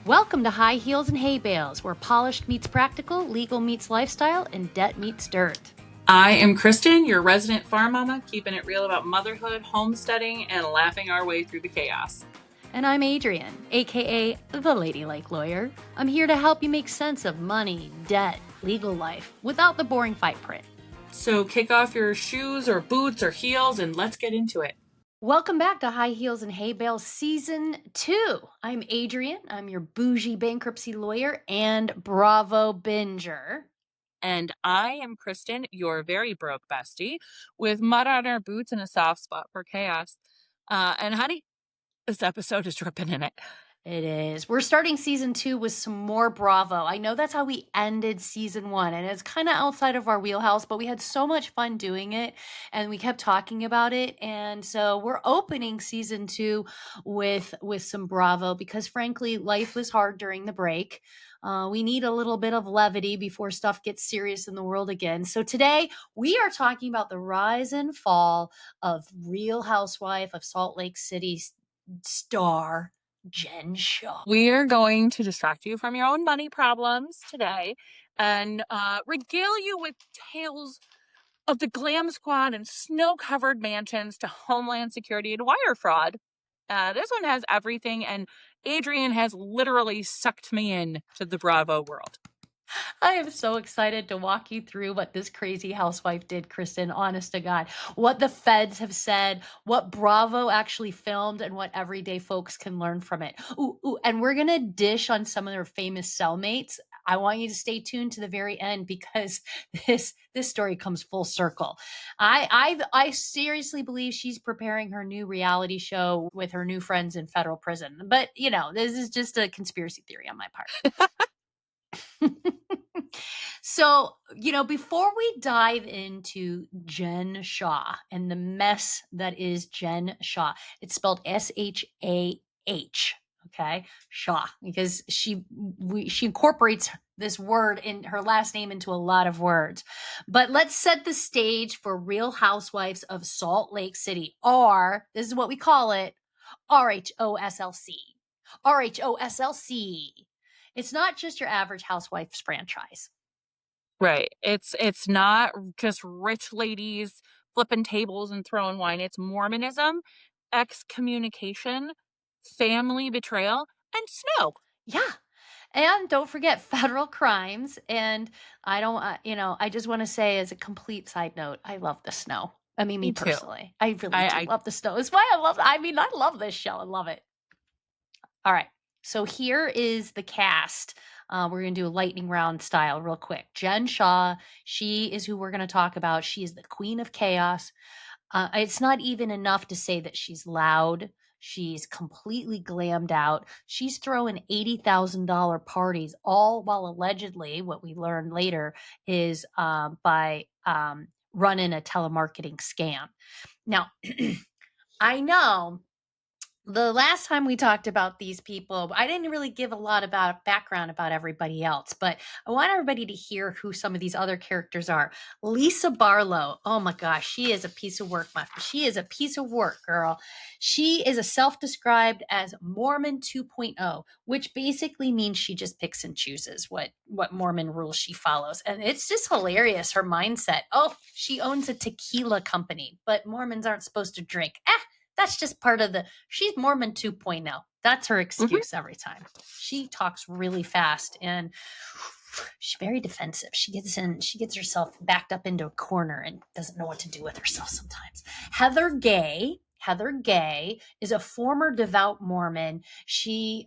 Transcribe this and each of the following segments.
Welcome to High Heels and Hay Bales, where polished meets practical, legal meets lifestyle, and debt meets dirt. I am Kristen, your resident farm mama, keeping it real about motherhood, homesteading, and laughing our way through the chaos. And I'm Adrienne, aka the Ladylike Lawyer. I'm here to help you make sense of money, debt, legal life, without the boring fight print. So kick off your shoes or boots or heels and let's get into it. Welcome back to High Heels and Hay Bales Season 2. I'm Adrienne. I'm your bougie bankruptcy lawyer and Bravo binger. And I am Kristen, your very broke bestie, with mud on our boots and a soft spot for chaos. And honey, this episode is dripping in it. It is. We're starting season 2 with some more Bravo. I know that's how we ended season 1, and it's kind of outside of our wheelhouse, but we had so much fun doing it, and we kept talking about it. And so we're opening season 2 with some Bravo because, frankly, life was hard during the break. We need a little bit of levity before stuff gets serious in the world again. So today we are talking about the rise and fall of Real Housewife of Salt Lake City star Jen Shah. We are going to distract you from your own money problems today and regale you with tales of the glam squad and snow-covered mansions to Homeland Security and wire fraud. This one has everything, and Adrienne has literally sucked me in to the Bravo world. I am so excited to walk you through what this crazy housewife did, Kristen, honest to God. What the feds have said, what Bravo actually filmed, and what everyday folks can learn from it. Ooh, and we're going to dish on some of their famous cellmates. I want you to stay tuned to the very end because this story comes full circle. I seriously believe she's preparing her new reality show with her new friends in federal prison. But, this is just a conspiracy theory on my part. So, before we dive into Jen Shah and the mess that is Jen Shah, it's spelled S-H-A-H, okay? Shah, because she incorporates this word in her last name into a lot of words. But let's set the stage for Real Housewives of Salt Lake City, or this is what we call it, RHOSLC. RHOSLC. It's not just your average Housewives franchise. Right. It's not just rich ladies flipping tables and throwing wine. It's Mormonism, excommunication, family betrayal, and snow. Yeah. And don't forget federal crimes. And I don't, I just want to say as a complete side note, I love the snow. I mean, me Me too. personally, I really do I love the snow. It's why I love this show. I love it. All right. So here is the cast. We're going to do a lightning round style real quick. Jen Shah, she is who we're going to talk about. She is the queen of chaos. It's not even enough to say that she's loud. She's completely glammed out. She's throwing $80,000 parties, all while allegedly, what we learned later, is by running a telemarketing scam. Now, I know the last time we talked about these people, I didn't really give a lot about background about everybody else, but I want everybody to hear who some of these other characters are. Lisa Barlow. Oh my gosh, she is a piece of work. She is a piece of work, girl. She is a self-described as Mormon 2.0, which basically means she just picks and chooses what Mormon rules she follows. And it's just hilarious, her mindset. Oh, she owns a tequila company, but Mormons aren't supposed to drink. That's just part of she's Mormon 2.0. That's her excuse every time. She talks really fast and she's very defensive. She gets herself backed up into a corner and doesn't know what to do with herself sometimes. Heather Gay is a former devout Mormon. She's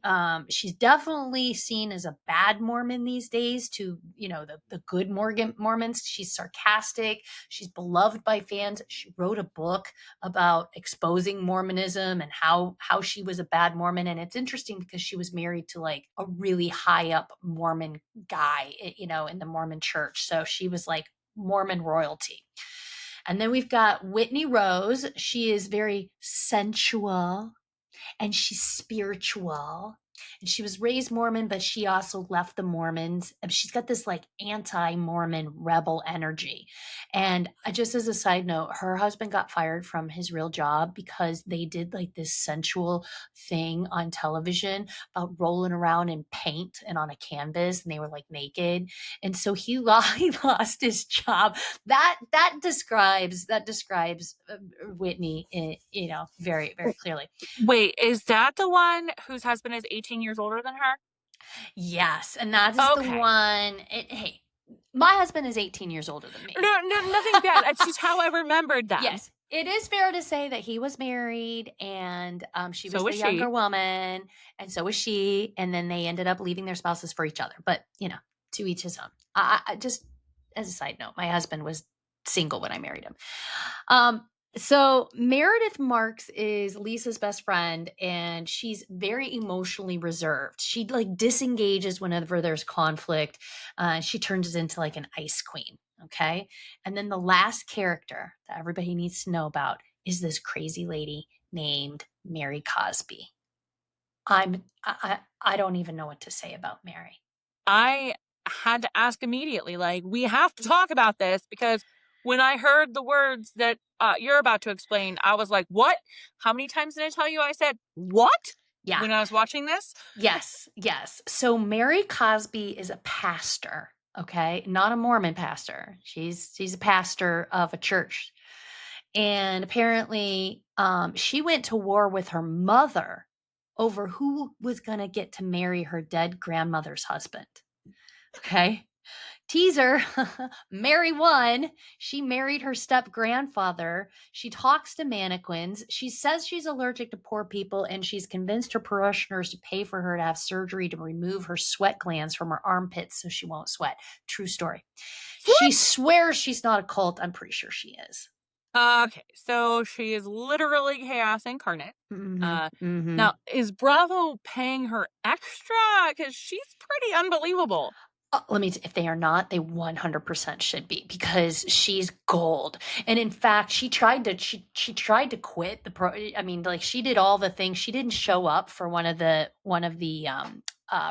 definitely seen as a bad Mormon these days to, the good Mormons. She's sarcastic. She's beloved by fans. She wrote a book about exposing Mormonism and how she was a bad Mormon. And it's interesting because she was married to like a really high up Mormon guy, in the Mormon church. So she was like Mormon royalty. And then we've got Whitney Rose. She is very sensual and she's spiritual. And she was raised Mormon, but she also left the Mormons. And she's got this like anti-Mormon rebel energy. And just as a side note, her husband got fired from his real job because they did like this sensual thing on television about rolling around in paint and on a canvas, and they were like naked. And so he lost his job. That describes Whitney, very very clearly. Wait, is that the one whose husband is 18 years older than her? Yes, and that is the Okay. one. Hey, my husband is 18 years older than me. No, no, nothing bad. It's just how I remembered them. Yes, it is fair to say that he was married and she So was was the younger she. woman, and so was she. And then they ended up leaving their spouses for each other. But, to each his own. I just, as a side note, my husband was single when I married him. Um, so Meredith Marks is Lisa's best friend, and she's very emotionally reserved. She like disengages whenever there's conflict. She turns it into like an ice queen. Okay. And then the last character that everybody needs to know about is this crazy lady named Mary Cosby. I don't even know what to say about Mary. I had to ask immediately, like, we have to talk about this because when I heard the words that you're about to explain, I was like, what? How many times did I tell you I said, what? Yeah. When I was watching this? Yes, yes. So Mary Cosby is a pastor, okay? Not a Mormon pastor. She's a pastor of a church. And apparently she went to war with her mother over who was going to get to marry her dead grandmother's husband. Okay? Teaser, Mary won. She married her step grandfather. She talks to mannequins. She says she's allergic to poor people, and she's convinced her parishioners to pay for her to have surgery to remove her sweat glands from her armpits so she won't sweat. True story. She What? swears she's not a cult. I'm pretty sure she is. Okay, so she is literally chaos incarnate. Mm-hmm. Uh, Mm-hmm. Now, is Bravo paying her extra? Because she's pretty unbelievable. Let me if they are not, they 100% should be, because she's gold. And in fact, she tried to quit the pro. I mean, like, she did all the things. She didn't show up for one of the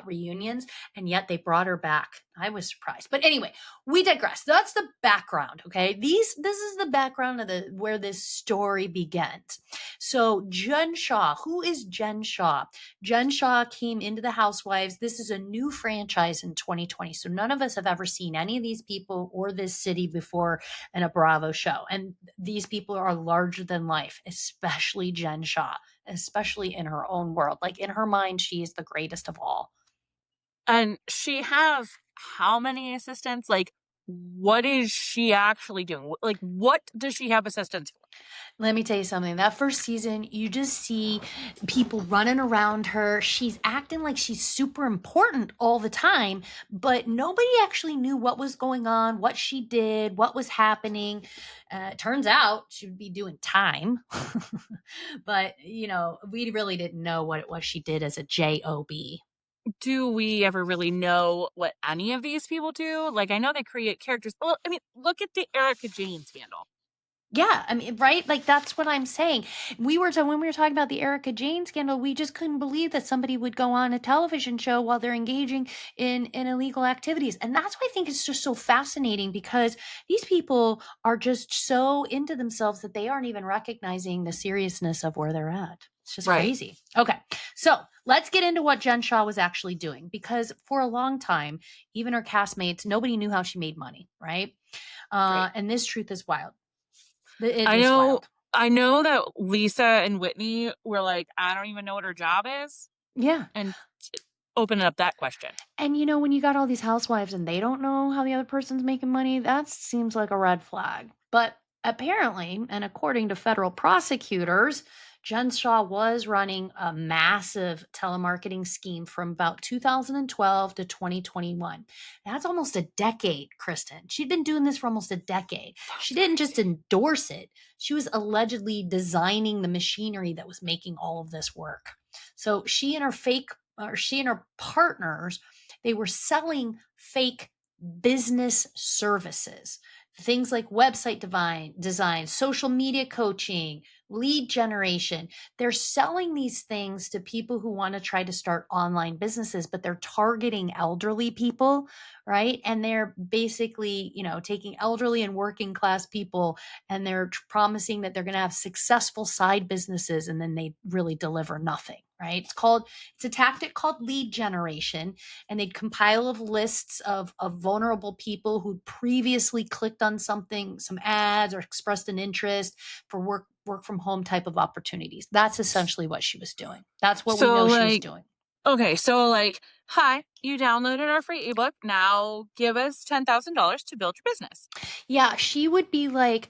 reunions, and yet they brought her back. I was surprised. But anyway, we digress. That's the background, okay? This is the background of the where this story begins. So Jen Shah, who is Jen Shah? Jen Shah came into the Housewives. This is a new franchise in 2020. So none of us have ever seen any of these people or this city before in a Bravo show. And these people are larger than life, especially Jen Shah, especially in her own world. Like, in her mind, she is the greatest of all. And she has how many assistants? Like, what is she actually doing? Like, what does she have assistants for? Let me tell you something. That first season, you just see people running around her. She's acting like she's super important all the time, but nobody actually knew what was going on, what she did, what was happening. Turns out she would be doing time. But, we really didn't know what it was she did as a job. Do we ever really know what any of these people do? Like, I know they create characters. Well, I mean, look at the Erica Jane scandal. Yeah, I mean, right? Like, that's what I'm saying. When we were talking about the Erica Jane scandal, we just couldn't believe that somebody would go on a television show while they're engaging in illegal activities. And that's why I think it's just so fascinating, because these people are just so into themselves that they aren't even recognizing the seriousness of where they're at. It's just Right. crazy. Okay. So let's get into what Jen Shah was actually doing, because for a long time, even her castmates, nobody knew how she made money, right? Right. And this truth is wild. It I is know wild. I know that Lisa and Whitney were like, I don't even know what her job is. Yeah. And open up that question. And when you got all these housewives and they don't know how the other person's making money, that seems like a red flag. But apparently, and according to federal prosecutors, Jen Shaw was running a massive telemarketing scheme from about 2012 to 2021. That's almost a decade, Kristen. She'd been doing this for almost a decade. She That's didn't just crazy. endorse it, she was allegedly designing the machinery that was making all of this work. So she and her partners, they were selling fake business services, things like website design, social media coaching, Lead generation. They're selling these things to people who want to try to start online businesses, but they're targeting elderly people, right? And they're basically, taking elderly and working class people, and they're promising that they're going to have successful side businesses, and then they really deliver nothing, right? It's a tactic called lead generation, and they'd compile of lists of vulnerable people who'd previously clicked on something, some ads, or expressed an interest for work from home type of opportunities. That's essentially what she was doing. That's what we So know she was like, doing. okay, so like, hi, you downloaded our free ebook. Now give us $10,000 to build your business. Yeah, she would be like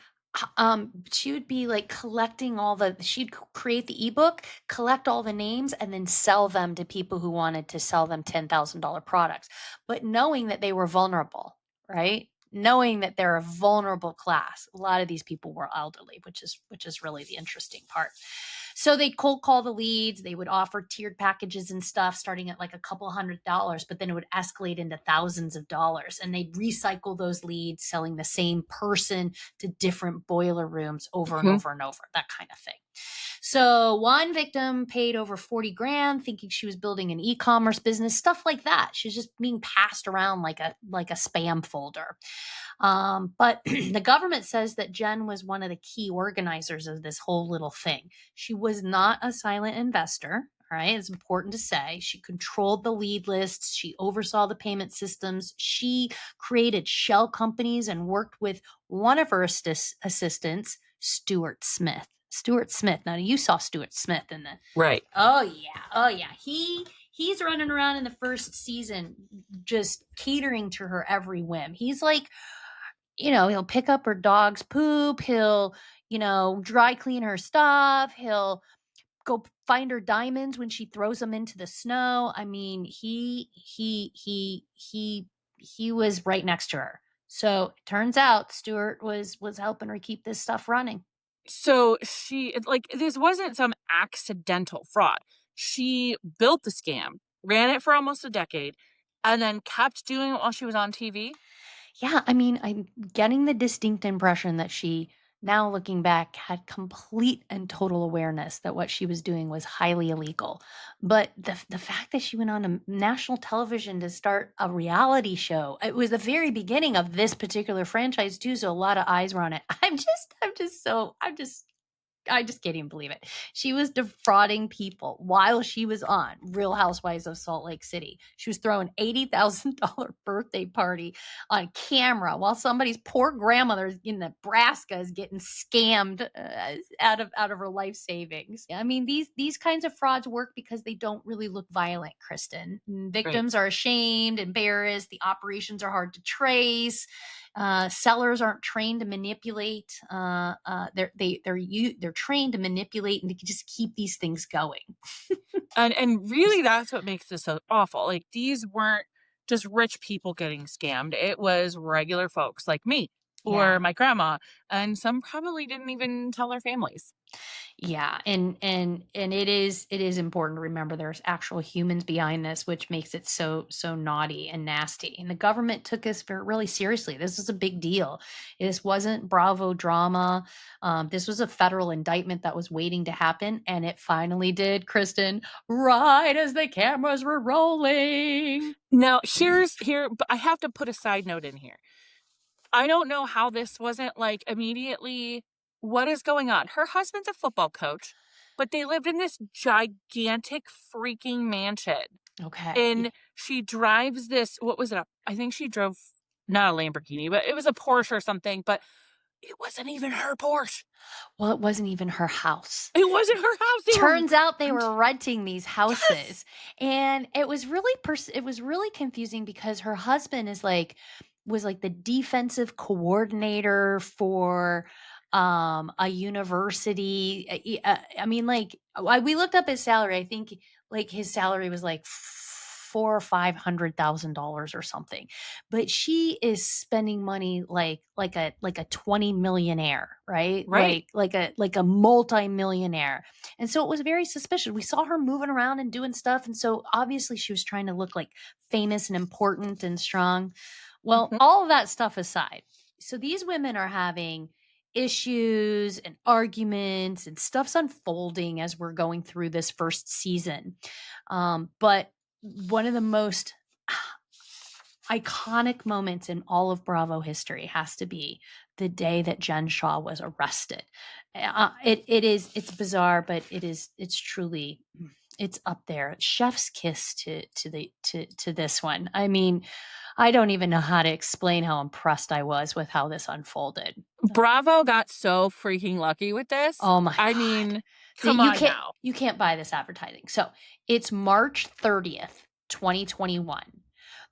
collecting she'd create the ebook, collect all the names, and then sell them to people who wanted to sell them $10,000 products. But knowing that they were vulnerable, right? Knowing that they're a vulnerable class. A lot of these people were elderly, which is really the interesting part. So they cold call the leads. They would offer tiered packages and stuff starting at like a couple $100, but then it would escalate into thousands of dollars. And they'd recycle those leads, selling the same person to different boiler rooms over and Mhm. over and over, that kind of thing. So one victim paid over 40 grand thinking she was building an e-commerce business, stuff like that. She's just being passed around like a spam folder. But the government says that Jen was one of the key organizers of this whole little thing. She was not a silent investor. All right, it's important to say. She controlled the lead lists. She oversaw the payment systems. She created shell companies and worked with one of her assistants, Stuart Smith. Stuart Smith. Now you saw Stuart Smith in the. Right. Oh yeah, oh yeah. He's running around in the first season, just catering to her every whim. He's like, he'll pick up her dog's poop. He'll, dry clean her stuff. He'll go find her diamonds when she throws them into the snow. I mean, he was right next to her. So it turns out Stuart was helping her keep this stuff running. So like, this wasn't some accidental fraud. She built the scam, ran it for almost a decade, and then kept doing it while she was on TV. Yeah, I mean, I'm getting the distinct impression that she, now looking back, had complete and total awareness that what she was doing was highly illegal. But the fact that she went on national television to start a reality show, it was the very beginning of this particular franchise too, so a lot of eyes were on it. I just can't even believe it. She was defrauding people while she was on Real Housewives of Salt Lake City. She was throwing $80,000 birthday party on camera while somebody's poor grandmother in Nebraska is getting scammed out of her life savings. I mean, these kinds of frauds work because they don't really look violent, Kristen. Right. Victims are ashamed, embarrassed. The operations are hard to trace. Sellers aren't trained to manipulate. They're trained to manipulate and to just keep these things going. And really, that's what makes this so awful. Like, these weren't just rich people getting scammed. It was regular folks like me Yeah. or my grandma, and some probably didn't even tell their families. Yeah, and it is important to remember there's actual humans behind this, which makes it so naughty and nasty. And the government took this really seriously. This is a big deal. This wasn't Bravo drama. This was a federal indictment that was waiting to happen, and it finally did, Kristen, right as the cameras were rolling. Now, but I have to put a side note in here. I don't know how this wasn't like immediately, what is going on? Her husband's a football coach, but they lived in this gigantic freaking mansion. Okay. And she drives this, what was it? I think she drove not a Lamborghini, but it was a Porsche or something, but it wasn't even her Porsche. Well, it wasn't even her house. It wasn't her house. They were Turns out they renting. were renting these Yes. houses, and it was really confusing because her husband was like the defensive coordinator for a university. I mean, like, we looked up his salary. I think like his salary was like four or $500,000 or something, but she is spending money like a 20 millionaire, right? Right. Like a multi-millionaire. And so it was very suspicious. We saw her moving around and doing stuff, and so obviously she was trying to look like famous and important and strong. Well, Mhm. all of that stuff aside, so these women are having issues and arguments and stuff's unfolding as we're going through this first season. But one of the most iconic moments in all of Bravo history has to be the day that Jen Shah was arrested. It's bizarre, but it's truly it's up there. Chef's kiss to this one. I mean, I don't even know how to explain how impressed I was with how this unfolded. Bravo got so freaking lucky with this. Oh my I god. mean, come on now. You can't buy this advertising. So, it's March 30th, 2021.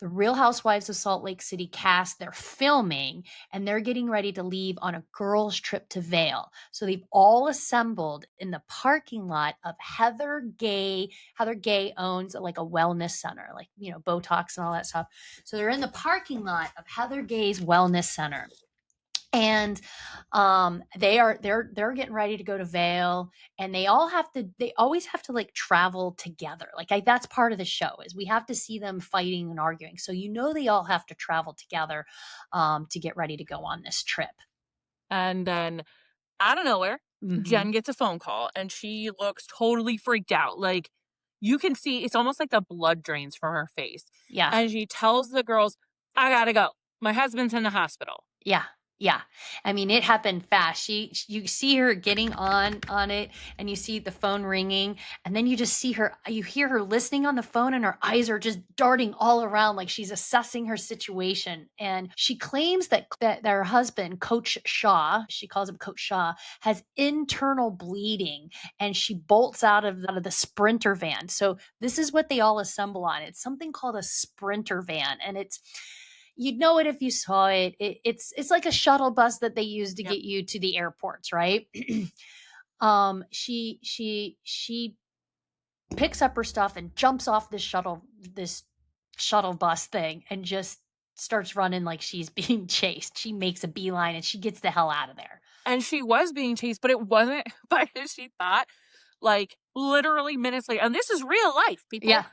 The Real Housewives of Salt Lake City cast, they're filming and they're getting ready to leave on a girls' trip to Vail. So they've all assembled in the parking lot of Heather Gay. Heather Gay owns like a wellness center, like, Botox and all that stuff. So they're in the parking lot of Heather Gay's wellness center, and they're getting ready to go to Vail, and they always have to like travel together. Like, that's part of the show, is we have to see them fighting and arguing, so they all have to travel together to get ready to go on this trip. And then out of nowhere, Hmm. Jen gets a phone call and she looks totally freaked out. Like, you can see it's almost like the blood drains from her face. Yeah. And she tells the girls, I gotta go. My husband's in the hospital. Yeah. Yeah. I mean, it happened fast. You see her getting on it, and you see the phone ringing, and then you hear her listening on the phone, and her eyes are just darting all around like she's assessing her situation. And she claims that her husband, Coach Shah, she calls him Coach Shah, has internal bleeding, and she bolts out of the Sprinter van. So this is what they all assemble on. It's something called a Sprinter van, and you'd know it if you saw it. It's like a shuttle bus that they use to Yep. get you to the airports, right? She picks up her stuff and jumps off this shuttle bus thing, and just starts running like she's being chased. She makes a beeline and she gets the hell out of there. And she was being chased, but it wasn't by as she thought. Like, literally minutes later. And this is real life, people. Yeah.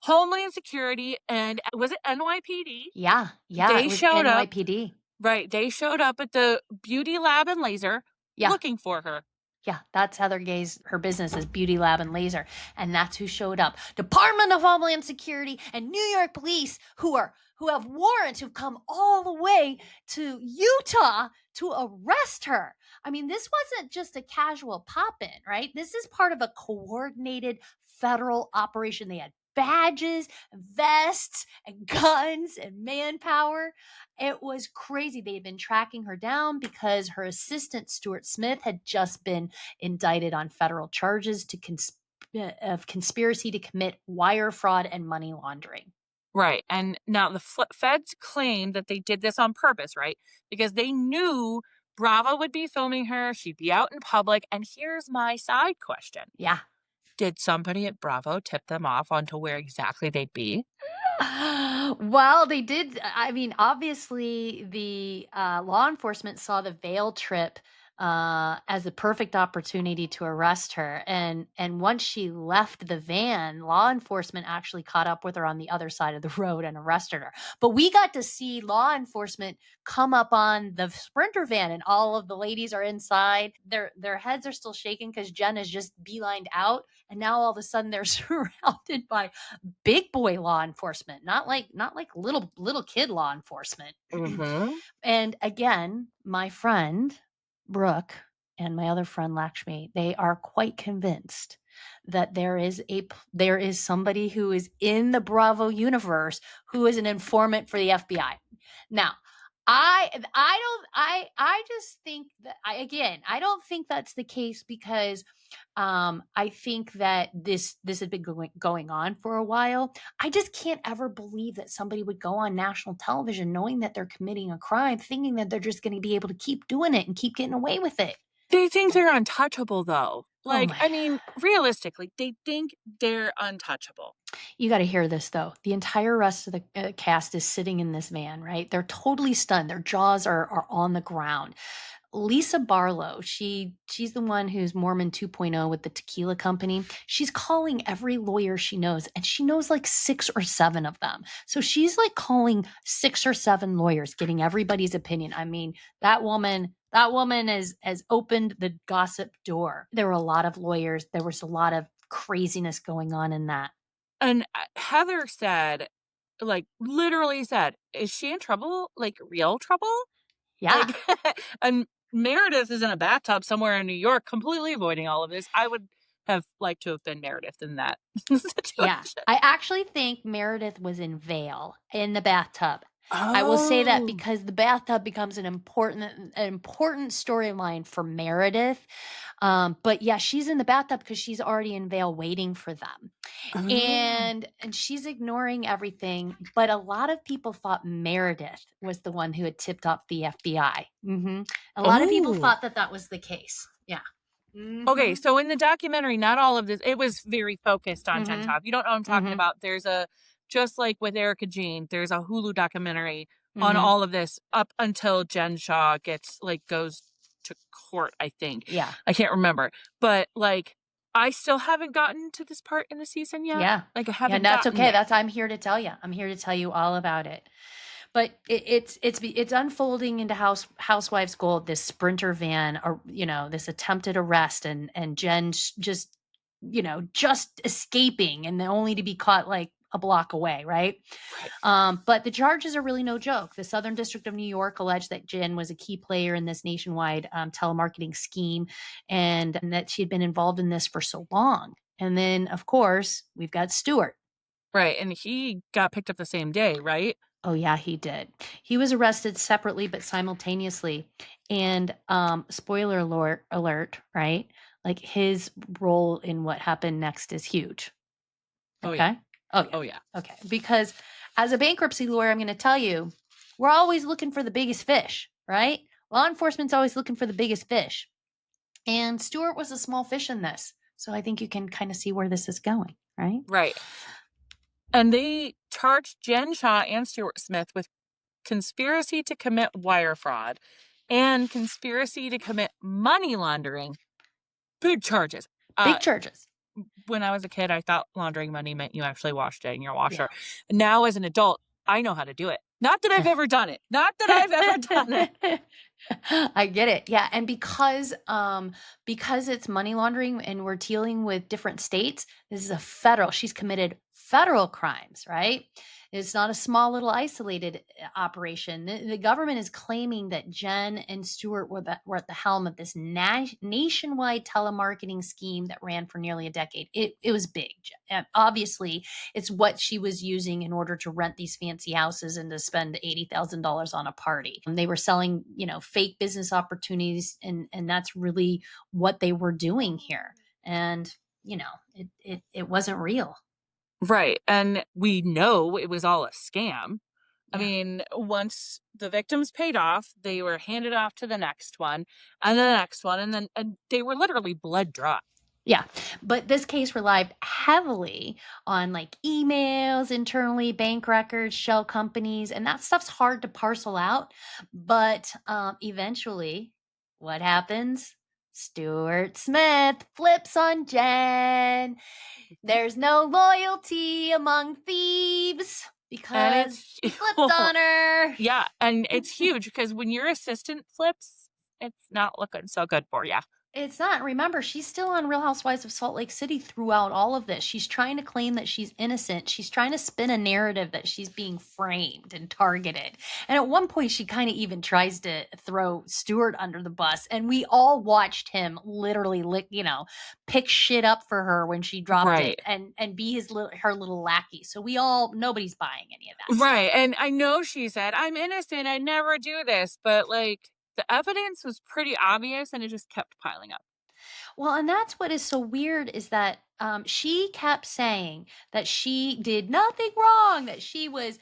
Homeland Security and was it NYPD? Yeah. Yeah. It They was showed up. NYPD. Right. They showed up at the beauty lab and laser Yeah. looking for her. Yeah, that's Heather Gay's, her business is Beauty Lab and Laser. And that's who showed up. Department of Homeland Security and New York Police, who have warrants, who've come all the way to Utah to arrest her. I mean, this wasn't just a casual pop-in, right? This is part of a coordinated federal operation. They had badges, vests, and guns and manpower. It was crazy. They had been tracking her down because her assistant, Stuart Smith, had just been indicted on federal charges of conspiracy to commit wire fraud and money laundering. Right. And now the feds claim that they did this on purpose, right? Because they knew Bravo would be filming her, she'd be out in public. And here's my side question. Yeah. Did somebody at Bravo tip them off onto where exactly they'd be? Well, they did. I mean, obviously, the law enforcement saw the Vail trip as the perfect opportunity to arrest her, and once she left the van, law enforcement actually caught up with her on the other side of the road and arrested her. But we got to see law enforcement come up on the Sprinter van, and all of the ladies are inside. Their heads are still shaking because Jen has just beelined out, and now all of a sudden they're surrounded by big boy law enforcement, not like little kid law enforcement. Mm-hmm. And again, my friend Brooke and my other friend Lakshmi, they are quite convinced that there is somebody who is in the Bravo universe who is an informant for the FBI. Now, I just think that I don't think that's the case, because I think that this had been going on for a while. I just can't ever believe that somebody would go on national television knowing that they're committing a crime, thinking that they're just going to be able to keep doing it and keep getting away with it. They think they're untouchable, though. Oh Like, my. I mean, realistically, they think they're untouchable. You got to hear this though. The entire rest of the cast is sitting in this van, right? They're totally stunned. Their jaws are on the ground. Lisa Barlow, she's the one who's Mormon 2.0 with the tequila company. She's calling every lawyer she knows, and she knows like 6 or 7 of them. So she's like calling 6 or 7 lawyers, getting everybody's opinion. I mean, that woman That woman has opened the gossip door. There were a lot of lawyers. There was a lot of craziness going on in that. And Heather said, like, literally said, "Is she in trouble? Like, real trouble?" Yeah. Like, and Meredith is in a bathtub somewhere in New York, completely avoiding all of this. I would have liked to have been Meredith in that Yeah. situation. I actually think Meredith was in Vale in the bathtub. I will say that Oh. because the bathtub becomes an important storyline for Meredith. But yeah, she's in the bathtub because she's already in Vale waiting for them. Oh. And she's ignoring everything, but a lot of people thought Meredith was the one who had tipped off the FBI. A lot of people Oh. thought that that was the case. Yeah. Okay, Mhm. so in the documentary, not all of this, it was very focused on Jen Mhm. Shah. If you don't know what I'm talking Mhm. about, there's a, just like with Erica Jane, there's a Hulu documentary on Mhm. all of this up until Jen Shah gets, like, goes to court, I think. Yeah. I can't remember. But, like, I still haven't gotten to this part in the season yet. Yeah. Like, I Yeah, and haven't that's gotten okay. there. That's I'm here to tell you. I'm here to tell you all about it. But it's unfolding into Housewives Gold, this Sprinter van, or this attempted arrest, and Jen just just escaping, and then only to be caught like a block away, right? Right. But the charges are really no joke. The Southern District of New York alleged that Jen was a key player in this nationwide telemarketing scheme, and that she had been involved in this for so long. And then, of course, we've got Stewart. Right. And he got picked up the same day, right? Oh, yeah, he did. He was arrested separately but simultaneously. And spoiler alert, right? Like his role in what happened next is huge. Oh, yeah. Okay? Oh, yeah. Oh, yeah. Okay. Because as a bankruptcy lawyer, I'm going to tell you, we're always looking for the biggest fish, right? Law enforcement's always looking for the biggest fish. And Stewart was a small fish in this. So I think you can kind of see where this is going, right? Right. And they charged Jen Shah and Stuart Smith with conspiracy to commit wire fraud and conspiracy to commit money laundering. Big charges. Uh, Big charges. when I was a kid, I thought laundering money meant you actually washed it in your washer. Yeah. Now, as an adult, I know how to do it. Not that I've ever done it. Not that I've ever done it. I get it. Yeah, and because it's money laundering and we're dealing with different states, this is a federal. She's committed federal crimes, right? It's not a small little isolated operation. The government is claiming that Jen and Stewart were at the helm of this nationwide telemarketing scheme that ran for nearly a decade. It was big. And obviously, it's what she was using in order to rent these fancy houses and to spend $80,000 on a party. And they were selling, fake business opportunities, and that's really what they were doing here. And it wasn't real. Right. And we know it was all a scam. I Yeah. mean, once the victims paid off, they were handed off to the next one and the next one. And then they were literally blood dry. Yeah, but this case relied heavily on like emails internally, bank records, shell companies, and that stuff's hard to parcel out. But eventually, what happens? Stuart Smith flips on Jen. There's no loyalty among thieves And because it's, he flipped on her. yeah. And it's huge because when your assistant flips, it's not looking so good for you. It's not. Remember, she's still on Real Housewives of Salt Lake City throughout all of this. She's trying to claim that she's innocent. She's trying to spin a narrative that she's being framed and targeted. And at one point, she kind of even tries to throw Stewart under the bus. And we all watched him literally, pick shit up for her when she dropped it Right. and be her little lackey. So nobody's buying any of that stuff. Right. And I know she said, I'm innocent. I never do this. But like the evidence was pretty obvious and it just kept piling up. Well, and that's what is so weird is that she kept saying that she did nothing wrong, that she was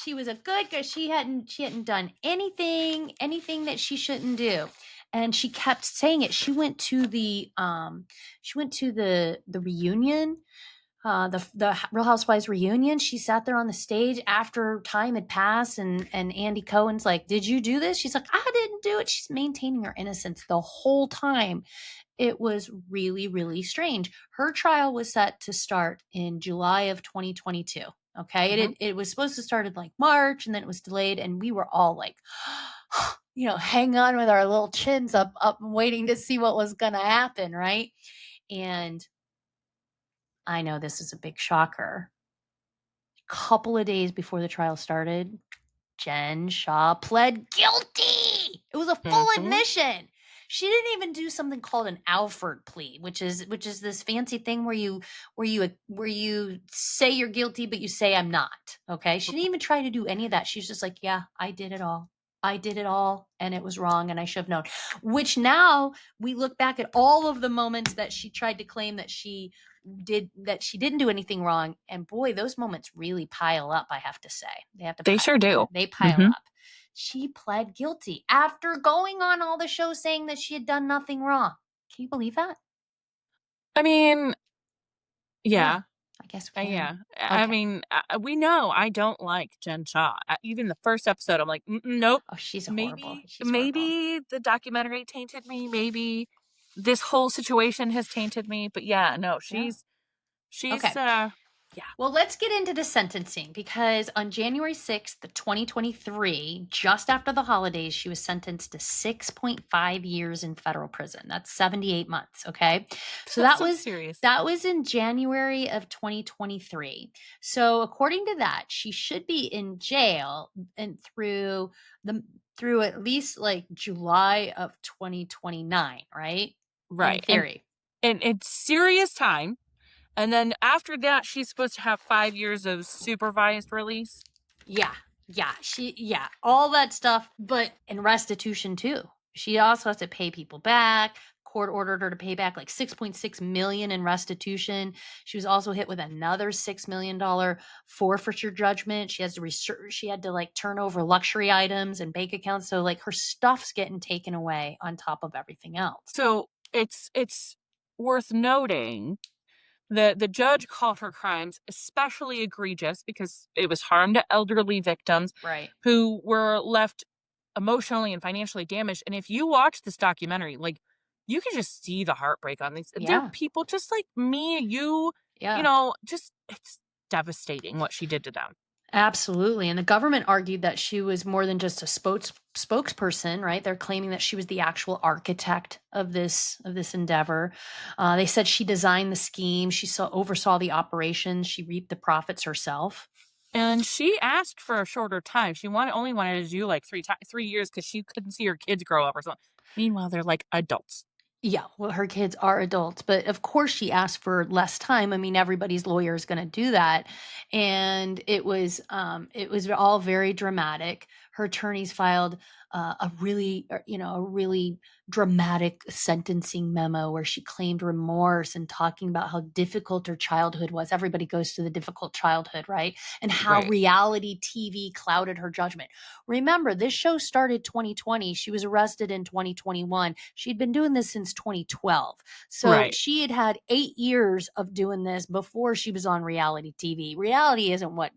a good girl. She hadn't done anything that she shouldn't do, and she kept saying it. She went to the reunion, the Real Housewives reunion. She sat there on the stage after time had passed, and Andy Cohen's like, "Did you do this?" She's like, "I didn't do it." She's maintaining her innocence the whole time. It was really, really strange. Her trial was set to start in July of 2022. Okay. Mhm. It was supposed to start in like March, and then it was delayed. And we were all like, hang on with our little chins up and waiting to see what was gonna happen, right? And I know this is a big shocker. Couple of days before the trial started, Jen Shah pled guilty. It was a full Mhm. admission. She didn't even do something called an Alford plea, which is this fancy thing where you say you're guilty, but you say I'm not. Okay. She didn't even try to do any of that. She's just like, yeah, I did it all. I did it all and it was wrong and I should have known. Which now we look back at all of the moments that she tried to claim that she didn't do anything wrong, and boy, those moments really pile up, I have to say. They have to They sure do. they pile Mhm. up. She pled guilty after going on all the shows saying that she had done nothing wrong. Can you believe that? I mean, Yeah, yeah. I guess we can. Yeah. I Okay. mean, we know I don't like Jen Shah. Even the first episode, I'm like, nope. Oh, she's horrible. Maybe, She's horrible. maybe the documentary tainted me. Maybe this whole situation has tainted me. But yeah, no, Yeah. she's, Okay. yeah, Well, let's get into the sentencing because on January 6th, 2023, just after the holidays, she was sentenced to 6.5 years in federal prison. That's 78 months, okay? So that's that so was serious. that was in January of 2023. So according to that, she should be in jail and the through at least like July of 2029, right? In Right. theory. And it's serious time. And then after that, she's supposed to have 5 years of supervised release. Yeah. Yeah, all that stuff, but in restitution too. She also has to pay people back. Court ordered her to pay back like 6.6 million in restitution. She was also hit with another $6 million forfeiture judgment. She had to like turn over luxury items and bank accounts. So like her stuff's getting taken away on top of everything else. So it's worth noting that the judge called her crimes especially egregious because it was harm to elderly victims Right. who were left emotionally and financially damaged. And if you watch this documentary, like you can just see the heartbreak on these. They're Yeah. people just like me, Yeah. just it's devastating what she did to them. Absolutely. And the government argued that she was more than just a spokesperson, right? They're claiming that she was the actual architect of this endeavor. They said she designed the scheme, oversaw the operations, she reaped the profits herself. And she asked for a shorter time. She only wanted to do like 3 years because she couldn't see her kids grow up or something. Meanwhile, they're like adults. Yeah, well, her kids are adults, but of course she asked for less time. I mean, everybody's lawyer is going to do that, and it was all very dramatic. Her attorneys filed a really dramatic sentencing memo where she claimed remorse and talking about how difficult her childhood was. Everybody goes through the difficult childhood, right? And how Right. reality TV clouded her judgment. Remember, this show started 2020. She was arrested in 2021. She'd been doing this since 2012. So Right. she had had 8 years of doing this before she was on reality TV. Reality isn't what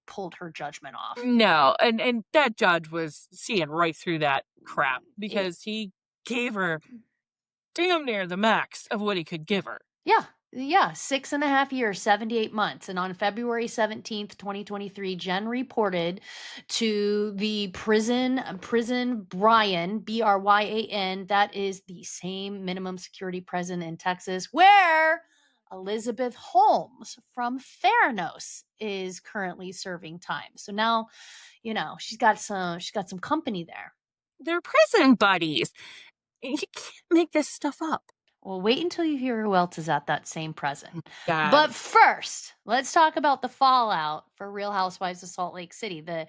pulled her judgment off. No, and that judge was seeing right through that crap It, because he gave her damn near the max of what he could give her. Yeah. Yeah. 6.5 years, 78 months. And on February 17th, 2023, Jen reported to the prison Bryan, Bryan. That is the same minimum security prison in Texas where Elizabeth Holmes from Theranos is currently serving time. So now, she's got some company there. They're prison buddies. You can't make this stuff up. Well, wait until you hear who else is at that same present. God, But first, let's talk about the fallout for Real Housewives of Salt Lake City, the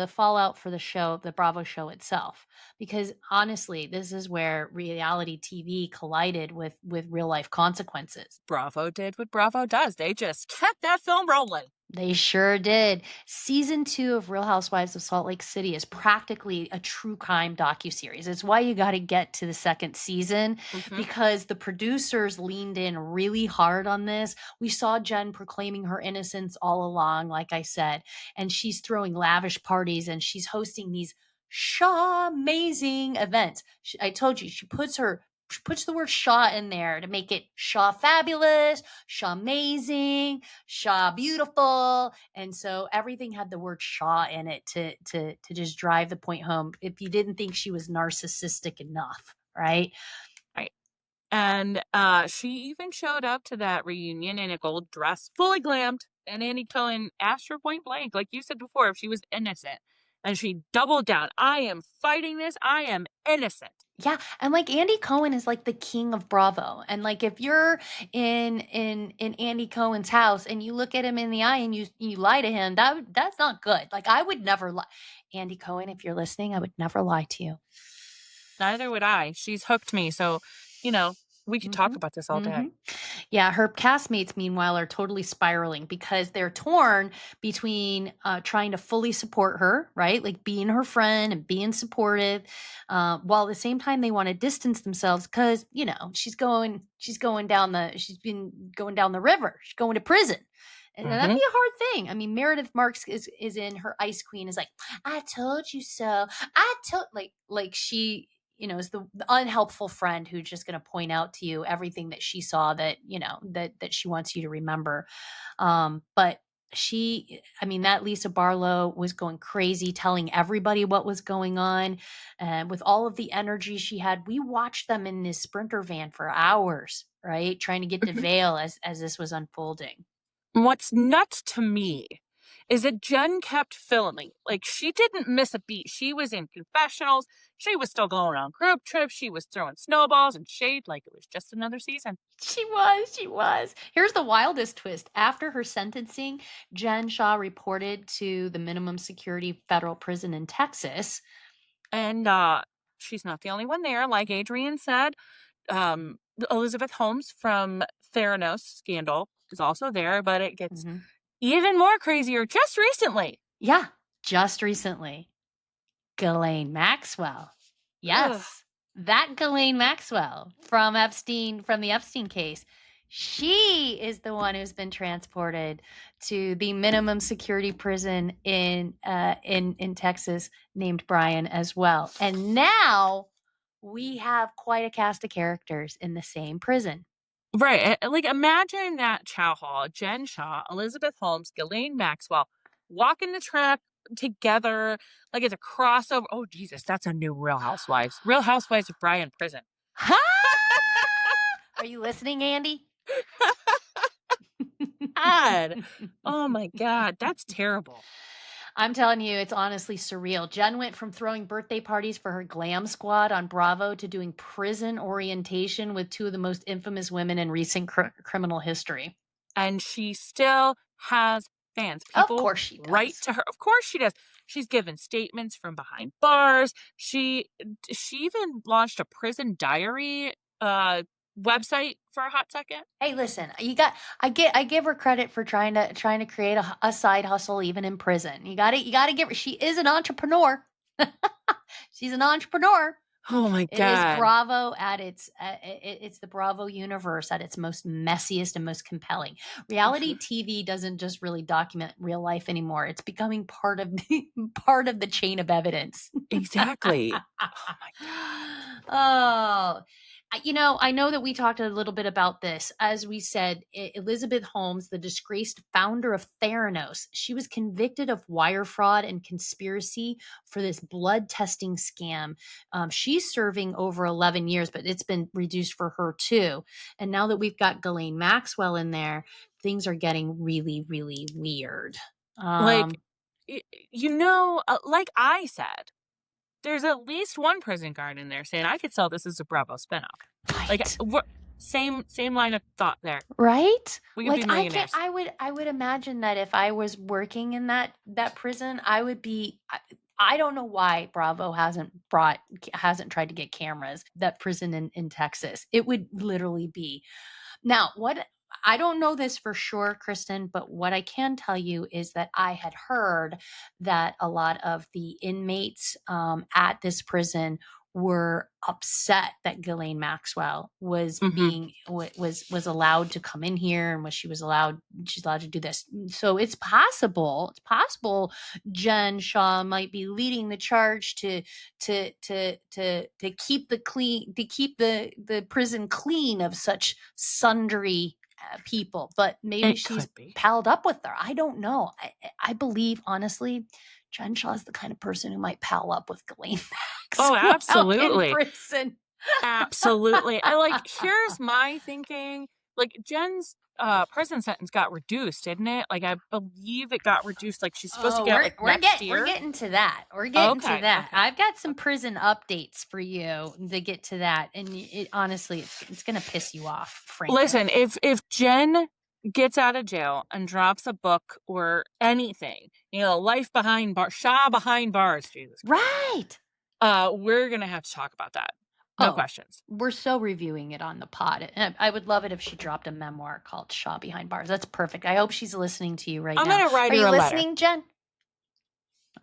fallout for the show, the Bravo show itself. Because honestly, this is where reality TV collided with real life consequences. Bravo did what Bravo does. They just kept that film rolling. They sure did. Season 2 of Real Housewives of Salt Lake City is practically a true crime docuseries. It's why you got to get to the second season Hmm. because the producers leaned in really hard on this. We saw Jen proclaiming her innocence all along, like I said, and she's throwing lavish parties and she's hosting these Shah-mazing events. I told you, she puts her puts the word Shah in there to make it Shah fabulous, Shah-mazing, Shah beautiful, and so everything had the word Shah in it to just drive the point home if you didn't think she was narcissistic enough, right? Right. And she even showed up to that reunion in a gold dress, fully glammed. And Andy Cohen asked her point blank, like you said before, if she was innocent. And she doubled down. I am fighting this. I am innocent. Yeah, and, like, Andy Cohen is, like, the king of Bravo, and, like, if you're in Andy Cohen's house and you look at him in the eye and you lie to him, that's not good. Like, I would never lie. Andy Cohen, if you're listening, I would never lie to you. Neither would I. She's hooked me. So, you know, we could talk Mhm, about this all day. mhm. Yeah, her castmates, meanwhile, are totally spiraling because they're torn between trying to fully support her, right? Like being her friend and being supportive, while at the same time they want to distance themselves because she's been going down the river, she's going to prison. And that'd Hmm. be a hard thing. I mean, Meredith Marks is in her Ice Queen is like, I told you so. I told like she is the unhelpful friend who's just going to point out to you everything that she saw that that she wants you to remember. But I mean, that Lisa Barlow was going crazy, telling everybody what was going on, and with all of the energy she had, we watched them in this Sprinter van for hours, right, trying to get to Vale as this was unfolding. What's nuts to me is that Jen kept filming. Like, she didn't miss a beat. She was in confessionals. She was still going on group trips. She was throwing snowballs and shade like it was just another season. She was. Here's the wildest twist. After her sentencing, Jen Shah reported to the minimum security federal prison in Texas. And she's not the only one there. Like Adrienne said, Elizabeth Holmes from Theranos scandal is also there, but it gets Mhm. even more crazier just recently. Yeah, just recently. Ghislaine Maxwell. Ugh. Yes, that Ghislaine Maxwell from the Epstein case. She is the one who's been transported to the minimum security prison in Texas named Brian as well. And now we have quite a cast of characters in the same prison. Right. Like, imagine that chow hall. Jen Shah, Elizabeth Holmes, Ghislaine Maxwell walking the track together like it's a crossover. Oh, Jesus, that's a new Real Housewives. Real Housewives of Bryan Prison. Ha! Are you listening, Andy? God. Oh my God. That's terrible. I'm telling you, it's honestly surreal. Jen went from throwing birthday parties for her glam squad on Bravo to doing prison orientation with two of the most infamous women in recent criminal history. And she still has fans. Of People course she write does. to her. Of course she does. She's given statements from behind bars. She even launched a prison diary website for a hot second. Hey, listen, I give her credit for trying to create a side hustle even in prison. You got to give her she is an entrepreneur. She's an entrepreneur. Oh my It is God. Bravo at it's the Bravo universe at its most messiest and most compelling. Reality TV doesn't just really document real life anymore. It's becoming part of the part of the chain of evidence. Exactly. Oh my God. Oh, I know that we talked a little bit about this. As we said, Elizabeth Holmes, the disgraced founder of Theranos, she was convicted of wire fraud and conspiracy for this blood testing scam. She's serving over 11 years, but it's been reduced for her too. And now that we've got Ghislaine Maxwell in there, things are getting really, really weird. Like, Um, y- like I said, there's at least one prison guard in there saying I could sell this as a Bravo spinoff. Like, right. same line of thought there. Right? We could Like be I can't millionaires. I would imagine that if I was working in that prison, I would be I don't know why Bravo hasn't tried to get cameras that prison in Texas. It would literally be. Now, what I don't know this for sure, Kristen, but what I can tell you is that I had heard that a lot of the inmates at this prison were upset that Ghislaine Maxwell was Mhm. being was allowed to come in here, and was she's allowed to do this. So it's possible Jen Shah might be leading the charge to keep the prison clean of such sundry people, but maybe It she's could be. palled up with her. I don't know. I believe honestly, Jen Shaw is the kind of person who might pal up with Ghislaine Oh, Maxwell in absolutely. prison. Absolutely. I like, here's my thinking. Like, Jen's prison sentence got reduced, didn't it? Like, I believe it got reduced. Like, she's supposed to Oh, get like next we're year. getting to that. We're getting to Okay. that. Okay. I've got some Okay. prison updates for you to get to that, and it honestly, it's gonna piss you off, frankly. Listen, if Jen gets out of jail and drops a book or anything, life behind bars, Shah behind bars, Jesus Christ. Right. We're gonna have to talk about that. No Oh, questions. we're so reviewing it on the pod. And I would love it if she dropped a memoir called Shaw Behind Bars. That's perfect. I hope she's listening to you right I'm now. gonna write Are her you a letter. listening, Jen?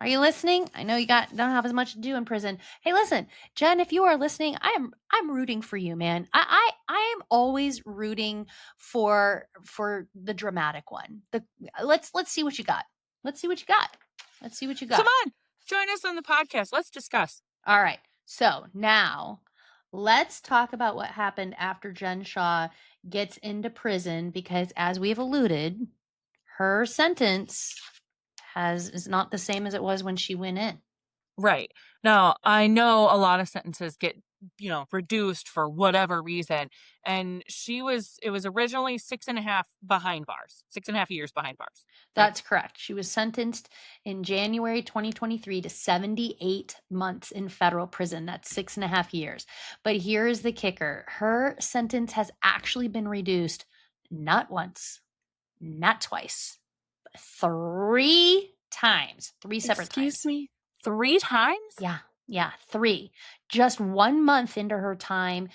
Are you listening? I know you don't have as much to do in prison. Hey, listen, Jen, if you are listening, I'm rooting for you, man. I am always rooting for the dramatic one. Let's see what you got. Let's see what you got. Let's see what you Come got. on, join us on the podcast. Let's discuss. All right. So now let's talk about what happened after Jen Shaw gets into prison, because as we've alluded, her sentence has is not the same as it was when she went in. Right. Now, I know a lot of sentences get, reduced for whatever reason. And it was originally 6.5 behind bars, 6.5 years behind bars. Right. That's correct. She was sentenced in January 2023 to 78 months in federal prison. That's 6.5 years. But here is the kicker: her sentence has actually been reduced not once, not twice, but three times, three separate Excuse times. me, 3 times? Yeah, yeah, three. Just 1 month into her time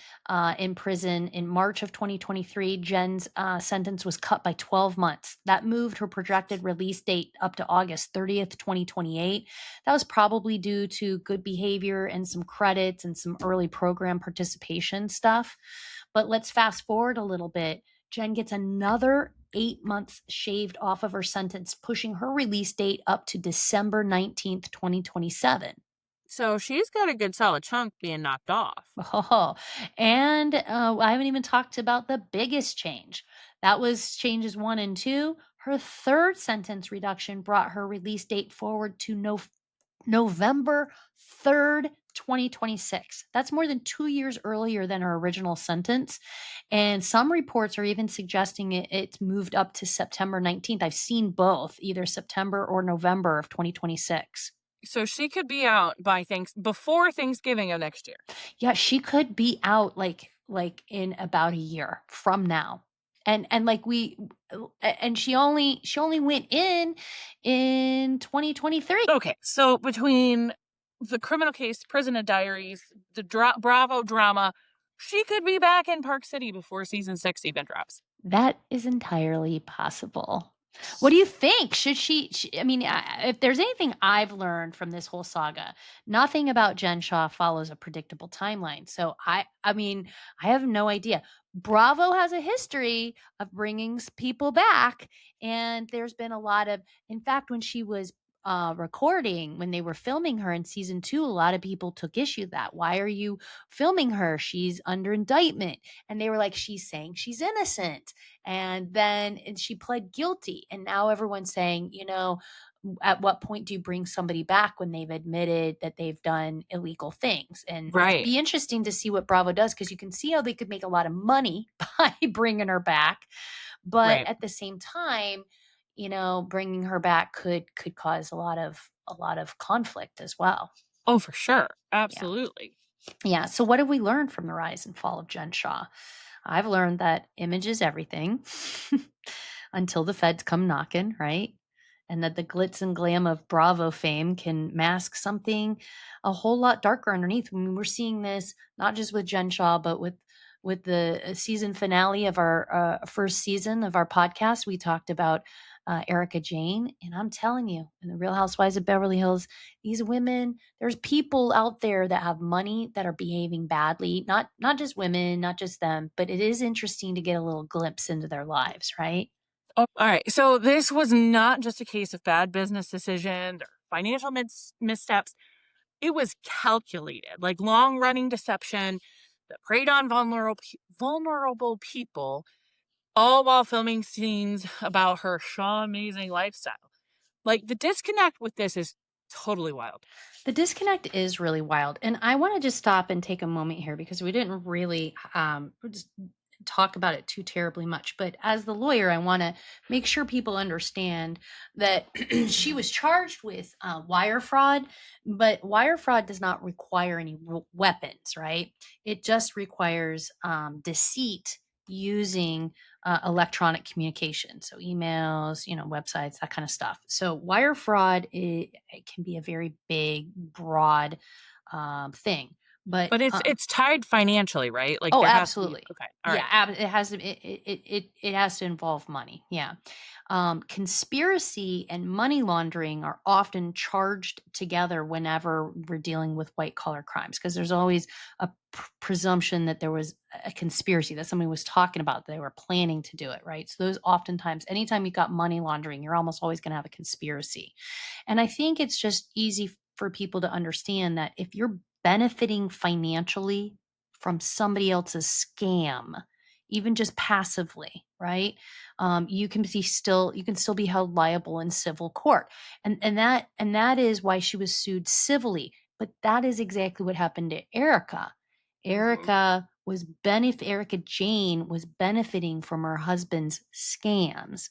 in prison in March of 2023, Jen's sentence was cut by 12 months. That moved her projected release date up to August 30th, 2028. That was probably due to good behavior and some credits and some early program participation stuff. But let's fast forward a little bit. Jen gets another 8 months shaved off of her sentence, pushing her release date up to December 19th, 2027. So she's got a good solid chunk being knocked off. Oh, and I haven't even talked about the biggest change. That was changes one and two. Her third sentence reduction brought her release date forward to November 3rd, 2026. That's more than 2 years earlier than her original sentence. And some reports are even suggesting it's moved up to September 19th. I've seen both, either September or November of 2026. So she could be out by before Thanksgiving of next year. Yeah, she could be out in about a year from now. And like we and she only went in 2023. Okay, so between the criminal case, Prison of Diaries, the Bravo drama, she could be back in Park City before season 6 even drops. That is entirely possible. What do you think? Should I mean, if there's anything I've learned from this whole saga, nothing about Jen Shaw follows a predictable timeline. So I mean, I have no idea. Bravo has a history of bringing people back, and there's been a lot of. In fact, when she was recording, when they were filming her in season 2, a lot of people took issue that. Why are you filming her? She's under indictment, and they were like, she's saying she's innocent, and she pled guilty, and now everyone's saying, at what point do you bring somebody back when they've admitted that they've done illegal things? And it's Right, be interesting to see what Bravo does, because you can see how they could make a lot of money by bringing her back, but right. at the same time, bringing her back could cause a lot of conflict as well. Oh, for sure. Yeah. Absolutely. Yeah. So what have we learned from the rise and fall of Jen Shaw? I've learned that image is everything until the feds come knocking, right? And that the glitz and glam of Bravo fame can mask something a whole lot darker underneath. I mean, we're seeing this not just with Jen Shaw, but with the season finale of our first season of our podcast. We talked about Erica Jane. And I'm telling you, in the Real Housewives of Beverly Hills, these women, there's people out there that have money that are behaving badly. Not just women, not just them, but it is interesting to get a little glimpse into their lives, right? Oh, all right. So this was not just a case of bad business decisions or financial missteps. It was calculated, like long running deception that preyed on vulnerable people, all while filming scenes about her Shah-mazing lifestyle. Like the disconnect with this is totally wild. The disconnect is really wild. And I want to just stop and take a moment here because we didn't really just talk about it too terribly much. But as the lawyer, I want to make sure people understand that she was charged with wire fraud, but wire fraud does not require any weapons, right? It just requires deceit using electronic communication, so emails, websites, that kind of stuff. So wire fraud, it can be a very big, broad thing. But But it's tied financially, right? Like oh, there has to be absolutely. okay. All Yeah, right. it has to. It has to involve money. Yeah, conspiracy and money laundering are often charged together whenever we're dealing with white collar crimes because there's always a presumption that there was a conspiracy that somebody was talking about. They were planning to do it, right? So those oftentimes, anytime you got money laundering, you're almost always going to have a conspiracy. And I think it's just easy for people to understand that if you're benefiting financially from somebody else's scam, even just passively, right? You can still be held liable in civil court, and that is why she was sued civilly. But that is exactly what happened to Erica. Hmm. Erica Jane was benefiting from her husband's scams,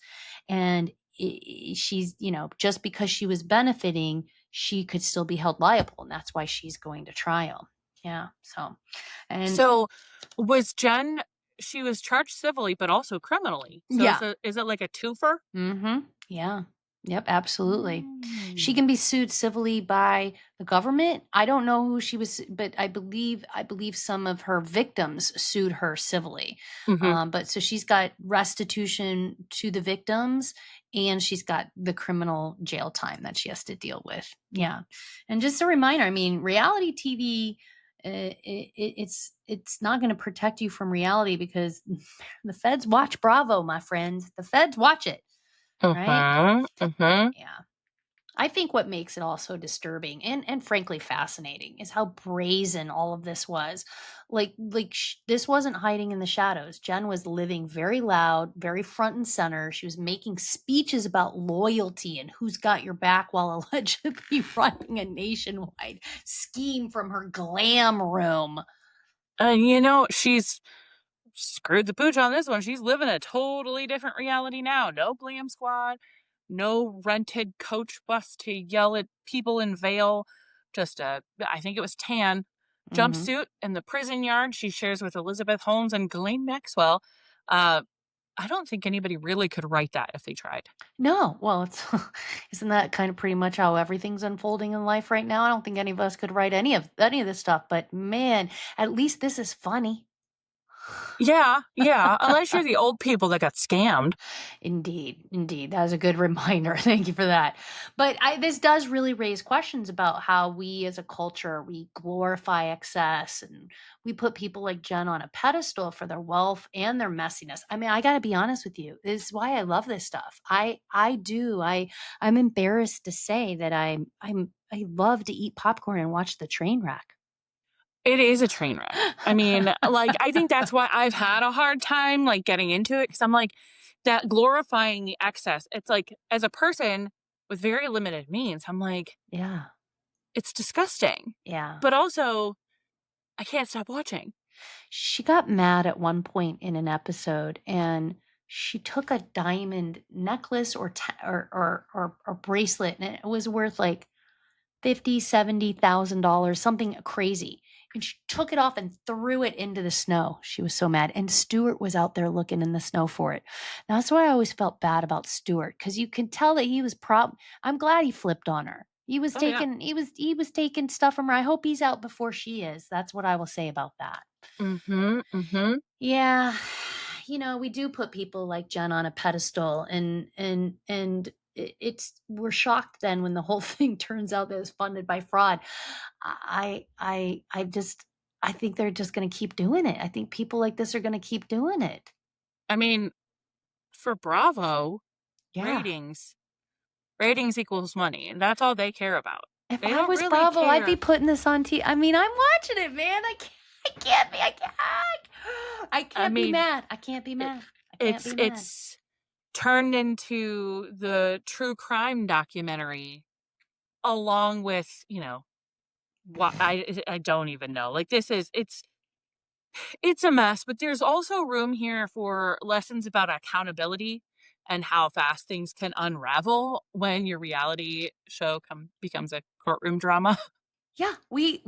and she's just because she was benefiting, she could still be held liable, and that's why she's going to trial. Yeah. So, and So was Jen she was charged civilly but also criminally. So yeah. is it like a twofer? Mhm. Yeah. Yep, absolutely. She Mm. can be sued civilly by the government. I don't know who she was, but I believe some of her victims sued her civilly. Mhm. But so she's got restitution to the victims, and she's got the criminal jail time that she has to deal with. Yeah. And just a reminder, I mean, reality TV, it's not going to protect you from reality because the feds watch Bravo, my friends. The feds watch it. Right? Mhm. Mhm. Yeah. I think what makes it all so disturbing and frankly fascinating is how brazen all of this was. This wasn't hiding in the shadows. Jen was living very loud, very front and center. She was making speeches about loyalty and who's got your back while allegedly running a nationwide scheme from her glam room. And she's screwed the pooch on this one. She's living a totally different reality now. No glam squad, no rented coach bus to yell at people in veil. Just I think it was tan Mhm. jumpsuit in the prison yard she shares with Elizabeth Holmes and Ghislaine Maxwell. Uh, I don't think anybody really could write that if they tried. No, well, it's isn't that kind of pretty much how everything's unfolding in life right now? I don't think any of us could write any of this stuff, but man, at least this is funny. Yeah, yeah. Unless you're the old people that got scammed. Indeed, indeed. That was a good reminder. Thank you for that. But this does really raise questions about how we as a culture, we glorify excess and we put people like Jen on a pedestal for their wealth and their messiness. I mean, I got to be honest with you. This is why I love this stuff. I do. I'm embarrassed to say that I love to eat popcorn and watch the train wreck. It is a train wreck. I mean, like, I think that's why I've had a hard time, like, getting into it because I'm like, that glorifying the excess, it's like, as a person with very limited means, I'm like, Yeah. it's disgusting. Yeah. But also, I can't stop watching. She got mad at one point in an episode and she took a diamond necklace or bracelet, and it was worth like 50, $70,000, something crazy. And she took it off and threw it into the snow. She was so mad. And Stuart was out there looking in the snow for it. That's why I always felt bad about Stuart, because you could tell that he was I'm glad he flipped on her. Oh, yeah. He was taking stuff from her. I hope he's out before she is. That's what I will say about that. Mhm, mhm. Yeah. we do put people like Jen on a pedestal, and we're shocked then when the whole thing turns out that it's funded by fraud. I think they're just going to keep doing it. I think people like this are going to keep doing it. I mean, for Bravo, Yeah. ratings, ratings equals money, and that's all they care about. If They I don't was really Bravo, I'd be care. putting this on TV. I mean, I'm watching it, man. I I can't be mean, mad. I can't be it, mad. I can't it's be mad. it's turned into the true crime documentary along with, what I don't even know. Like it's a mess, but there's also room here for lessons about accountability and how fast things can unravel when your reality show becomes a courtroom drama. Yeah, we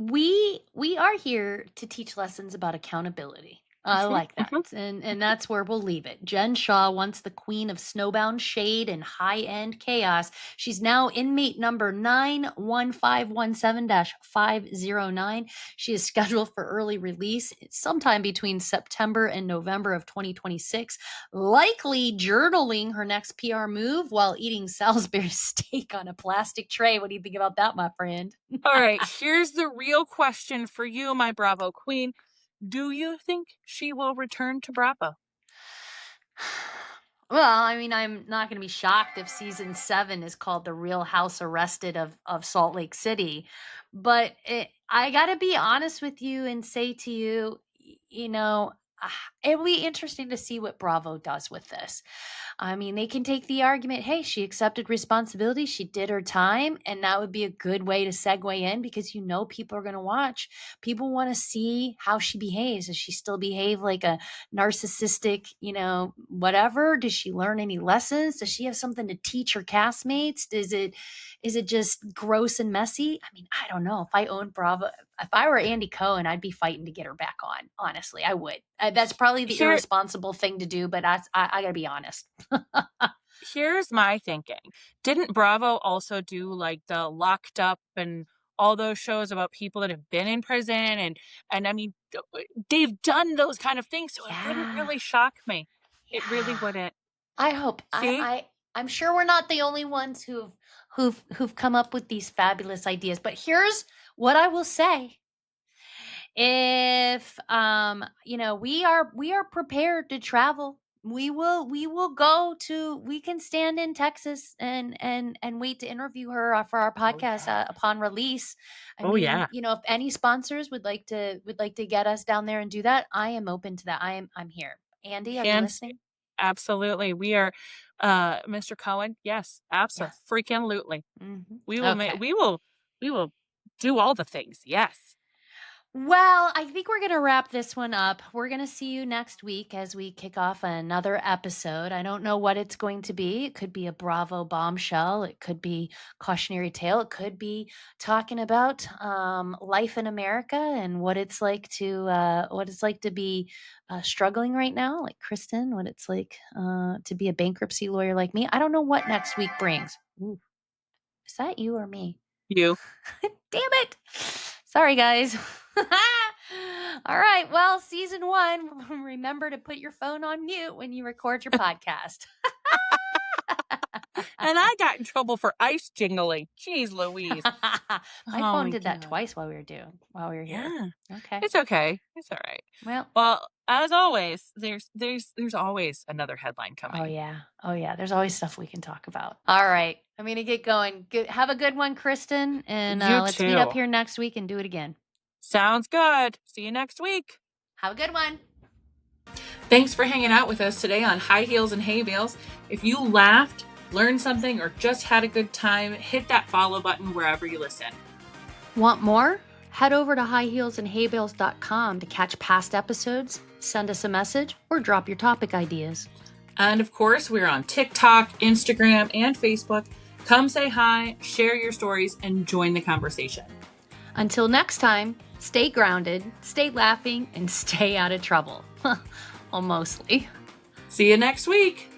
are here to teach lessons about accountability. I Mhm, like that. mhm. And that's where we'll leave it. Jen Shah, once the queen of snowbound shade and high-end chaos. She's now inmate number 91517-509. She is scheduled for early release sometime between September and November of 2026, likely journaling her next PR move while eating Salisbury steak on a plastic tray. What do you think about that, my friend? All right, here's the real question for you, my Bravo queen. Do you think she will return to Bravo? Well, I mean, I'm not going to be shocked if season 7 is called The Real House Arrested of Salt Lake City. But I got to be honest with you and say to you, it'll be interesting to see what Bravo does with this. I mean, they can take the argument, hey, she accepted responsibility, she did her time, and that would be a good way to segue in because people are going to watch. People want to see how she behaves. Does she still behave like a narcissistic, whatever? Does she learn any lessons? Does she have something to teach her castmates? Is it just gross and messy? I mean, I don't know. If I owned Bravo, if I were Andy Cohen, I'd be fighting to get her back on. Honestly, I would. That's probably the Here irresponsible thing to do, but I got to be honest. here's my thinking. Didn't Bravo also do like the Locked Up and all those shows about people that have been in prison and I mean they've done those kind of things, so it wouldn't Yeah, really shock me. It really yeah. wouldn't. I hope See? I'm sure we're not the only ones who've come up with these fabulous ideas. But here's what I will say. If we are prepared to travel, we will go to we can stand in Texas and wait to interview her for our Oh podcast yeah. upon release. I Oh mean, yeah. if any sponsors would like to get us down there and do that, I am open to that. I'm here. Andy, are you Hands listening? absolutely. We are Mr. Cohen. Yes, Yes. absolutely. We will make Okay. we will do all the things. Yes. Well, I think we're going to wrap this one up. We're going to see you next week as we kick off another episode. I don't know what it's going to be. It could be a Bravo bombshell. It could be cautionary tale. It could be talking about life in America and what it's like to be struggling right now, like Kristen. What it's like to be a bankruptcy lawyer like me. I don't know what next week brings. Ooh, is that you or me? You. Damn it. Sorry, guys. All right. Well, season 1, remember to put your phone on mute when you record your podcast. And I got in trouble for ice jingling. Jeez Louise. My Oh phone my did that god. twice while we were here. Yeah. Okay. It's okay. It's all right. Well, Well, as always, there's always another headline oh coming. yeah. Oh yeah. There's always stuff we can talk about. All right. I'm going to get going. Have a good one, Kristen. And You let's meet up too. here next week and do it again. Sounds good. See you next week. Have a good one. Thanks for hanging out with us today on High Heels and Hay Bales. If you laughed, learned something, or just had a good time, hit that follow button wherever you listen. Want more? Head over to highheelsandhaybales.com to catch past episodes, send us a message, or drop your topic ideas. And of course, we're on TikTok, Instagram, and Facebook. Come say hi, share your stories, and join the conversation. Until next time, stay grounded, stay laughing, and stay out of trouble. Well, mostly. See you next week.